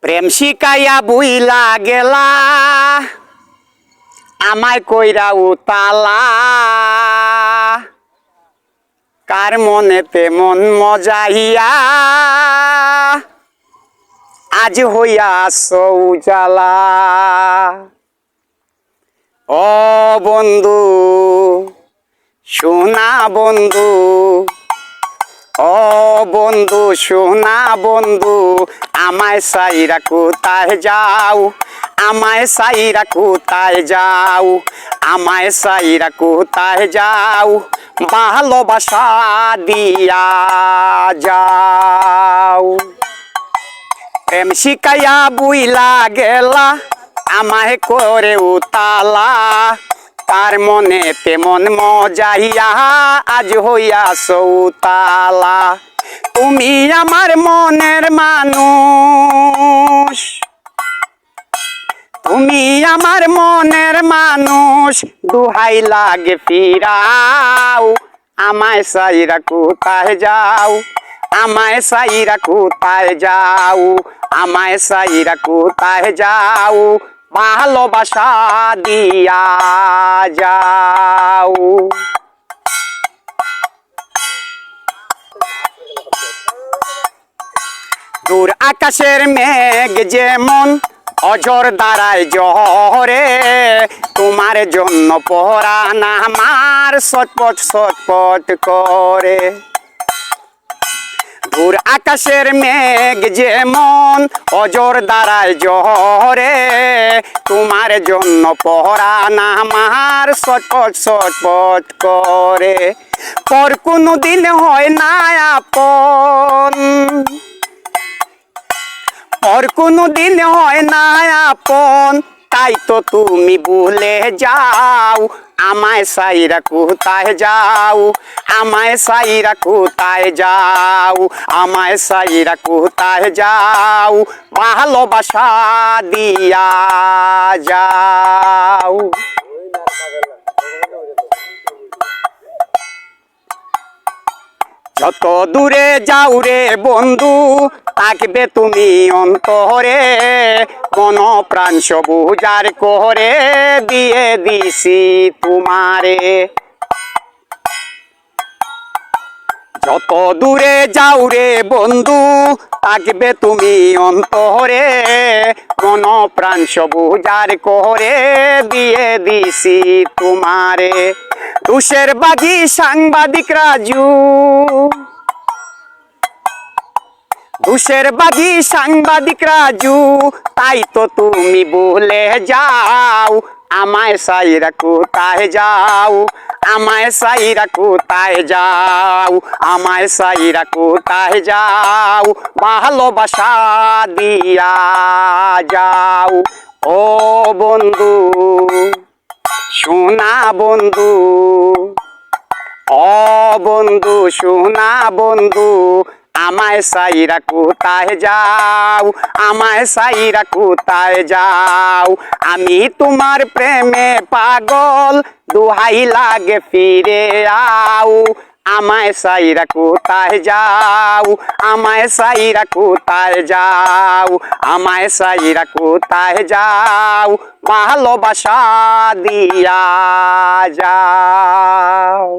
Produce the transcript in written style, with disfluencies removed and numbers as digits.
প্রেম শিকাইয়া বুইলা গেলা আমায় কইরা উতালা কার মনেতে মন মজাইয়া আজ হইয়া সৌজালা। ও বন্ধু সোনা বন্ধু, ও বন্ধু সোনা বন্ধু, আমায় সাইরা কোথায় যাও, আমায় সাইরা কোথায় যাও, আমায় সাইরা কোথায় যাও, ভালোবাসা দিয়া যাও। প্রেম শিকাইয়া বুইলা গেলা আমায় করে উতালা তার মনে তেমন মজাইয়া আজ হইয়া সৌতালা। তুমি আমার মনের মানুষ, তুমি আমার মনের মানুষ, দুহাই লাগে ফিরাও, আমায় সাইরা কোথায় যাও, আমায় সাইরা কোথায় যাও, আমায় সাইরা কোথায় যাও, ভালোবাসা দিয়া যাও। দূর আকাশের মেঘ যেমন অজর দাঁড়ায় জহরে, তোমার জন্য পরাণ আমার ছটপট ছটপট করে। দূর আকাশের মেঘ যেমন অজর দাঁড়ায় জহরে, তোমার জন্য পরাণ আমার ছটপট ছটপট করে। পর কোনো দিন হয় না আপন, পর কোনো দিন হয় না আপন, তাই তো তুমি ভুলে যাও, আমায় সাইরা কোথায় যাও, আমায় সাইরা কোথায় যাও, আমায় সাইরা কোথায় যাও, ভালোবাসা দিয়া যাও। যত দূরে যাও রে বন্ধু থাকবে তুমি অন্তরে, মন প্রাণ সব উজাড় করে দিয়ে দিছি তোমারে। যত দূরে যাও রে বন্ধু থাকবে তুমি অন্তরে, মন প্রাণ সব উজাড় করে দিয়ে দিছি তোমারে। দুশের বাগি সাংবাদিক রাজু, দুশের বাগি সাংবাদিক রাজু, তাই তো তুমি ভুলে যাও, আমায় সাইরা কোথায় যাও, আমায় সাইরা কোথায় যাও, আমায় সাইরা কোথায় যাও, ভালোবাসা দিয়া যাও। ও বন্ধু সোনা বন্ধু, ও বন্ধু সোনা বন্ধু, আমায় সাইরা কোথায় যাও, আমায় সাইরা কোথায় যাও, আমি তোমার প্রেমে পাগল, দুহাই লাগে ফিরে আও, আমায় সাইরা কোথায় যাও, আমায় সাইরা কোথায় যাও, আমায় সাইরা কোথায় যাও, ভালোবাসা দিয়া যাও।